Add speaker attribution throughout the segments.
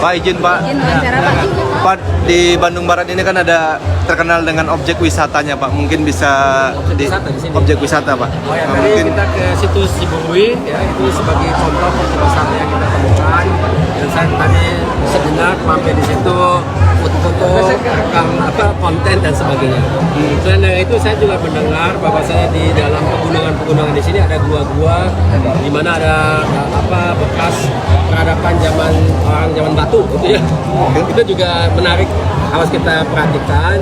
Speaker 1: Pak, izin Pak.
Speaker 2: Wawancara, Pak.
Speaker 1: Pak, di Bandung Barat ini kan ada terkenal dengan objek wisatanya Pak. Mungkin bisa
Speaker 3: Wisata di sini.
Speaker 1: objek wisata Pak.
Speaker 3: Oh ya,
Speaker 1: Nah,
Speaker 3: tadi
Speaker 1: mungkin
Speaker 3: kita ke situs Ciburui, ya itu sebagai contoh objek wisata yang kita temukan. Dan saya tadi sejenak mampir di situ, foto-foto, rekam konten dan sebagainya. Selain dari itu saya juga mendengar bahwasanya di dalam pegunungan di sini ada gua-gua di mana ada bekas peradaban zaman batu gitu ya. Itu juga menarik, harus kita perhatikan.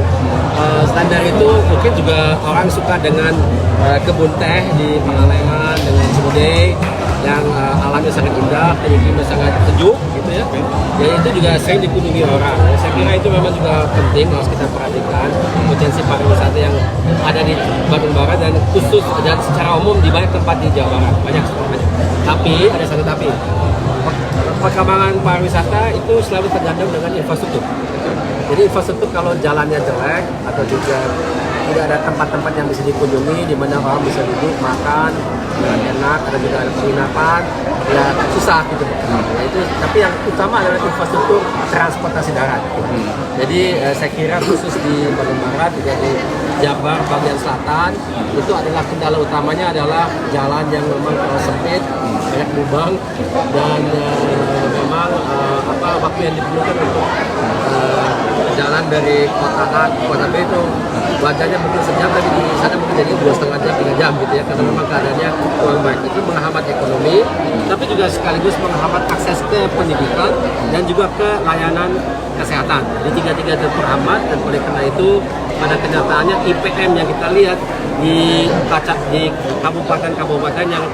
Speaker 3: Selain dari itu mungkin juga orang suka dengan kebun teh di Pangalengan dengan Ciwidey yang alamnya sangat indah, iklimnya sangat sejuk gitu ya. Dan itu juga sering dikunjungi orang. Saya kira itu memang juga penting, harus kita perhatikan potensi pariwisata yang ada di Bandung Barat dan khusus dan secara umum di banyak tempat di Jawa Barat, banyak. Tapi ada satu tapi, perkembangan pariwisata itu selalu tergantung dengan infrastruktur. Jadi infrastruktur kalau jalannya jelek atau juga tidak ada tempat-tempat yang bisa dikunjungi di mana orang bisa duduk makan dengan enak, ada juga ada penginapan, ya susah gitu. Ya, itu tapi yang utama adalah infrastruktur transportasi darat. Jadi saya kira khusus di Bandung Barat juga di Jabar bagian selatan itu adalah kendala utamanya adalah jalan yang memang terlalu sempit, banyak lubang dan memang waktu yang diperlukan untuk jalan dari kota A ke kota B itu wajahnya mungkin sejam, tapi di sana mungkin jadi 2,5 jam, 3 jam gitu ya, karena memang keadaannya kurang baik. Itu menghambat ekonomi, tapi juga sekaligus menghambat akses ke pendidikan dan juga ke layanan kesehatan. Jadi tiga-tiga terhambat, dan oleh karena itu pada kenyataannya IPM yang kita lihat di kabupaten-kabupaten yang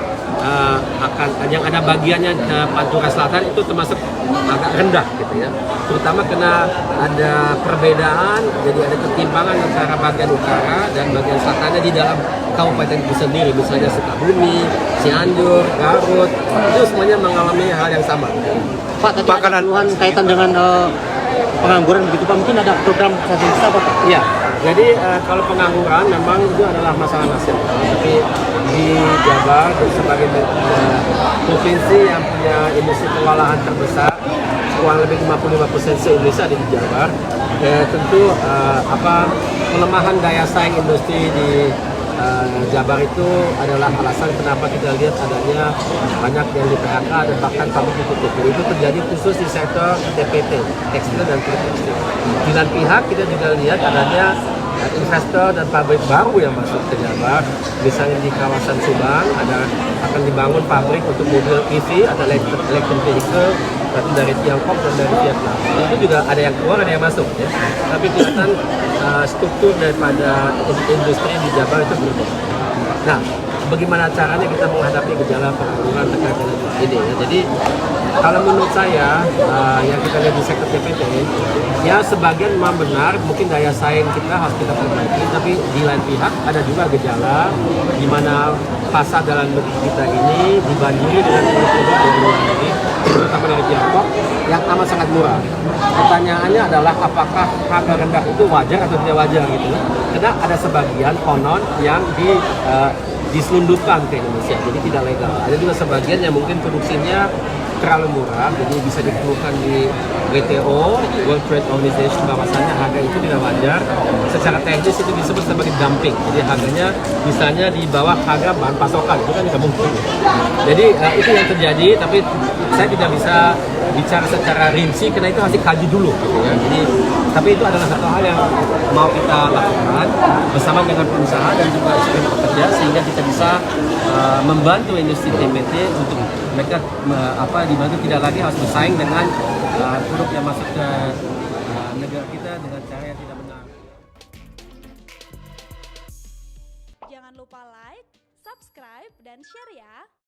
Speaker 3: yang ada bagiannya Pantura Selatan itu termasuk agak rendah gitu ya, terutama karena ada perbedaan, jadi ada ketimpangan antara bagian utara dan bagian selatannya di dalam kabupaten itu sendiri, misalnya Sukabumi, Cianjur, Garut, itu semuanya mengalami hal yang sama.
Speaker 4: Pak, tadi ada keluhan kaitan dengan pengangguran begitu Pak, mungkin ada program bisa Pak?
Speaker 3: Iya, jadi kalau pengangguran memang itu adalah masalah nasional, tapi di Jabar sebagai provinsi yang punya industri pengolahan terbesar, kurang lebih 55% se-Indonesia ada di Jabar. Tentu pelemahan daya saing industri di Jabar itu adalah alasan kenapa kita lihat adanya banyak yang di PHK dan bahkan pabrik ditutup. Itu terjadi khusus di sektor TPT, tekstil dan tekstil. Di lain pihak kita juga lihat adanya investor dan pabrik baru yang masuk ke Jabar. Misalnya di kawasan Subang akan dibangun pabrik untuk mobil EV atau electric vehicle, satu dari Tiongkok dan dari Vietnam. Itu juga ada yang keluar, ada yang masuk ya. Tapi kelihatan struktur daripada industri di Jabar itu berubah. Nah, bagaimana caranya kita menghadapi gejala pengangguran terkait dengan ini ya. Jadi kalau menurut saya yang kita lihat di sektor TPT ya sebagian memang benar, mungkin daya saing kita harus kita perbaiki, tapi di lain pihak ada juga gejala di mana pasar dalam negeri kita ini dibanjiri dengan produk-produk dari luar negeri, terutama dari Tiongkok yang amat sangat murah. Pertanyaannya adalah apakah harga rendah itu wajar atau tidak wajar gitu. Karena ada sebagian konon yang diselundupkan ke Indonesia, jadi tidak legal. Ada juga sebagian yang mungkin produksinya terlalu murah, jadi bisa dikeluhkan di WTO, World Trade Organization, bahwasannya harga itu tidak wajar. Secara teknis itu disebut sebagai dumping, jadi harganya misalnya di bawah harga bahan pasokan, itu kan tidak mungkin. Jadi itu yang terjadi, tapi saya tidak bisa bicara secara rinci karena itu harus dikaji dulu gitu ya. Jadi tapi itu adalah satu hal yang mau kita lakukan bersama dengan pengusaha dan juga serikat pekerja, sehingga kita bisa membantu industri TPT untuk mereka dibantu tidak lagi harus bersaing dengan produk yang masuk ke negara kita dengan cara yang tidak benar.
Speaker 2: Jangan lupa like, subscribe, dan share ya.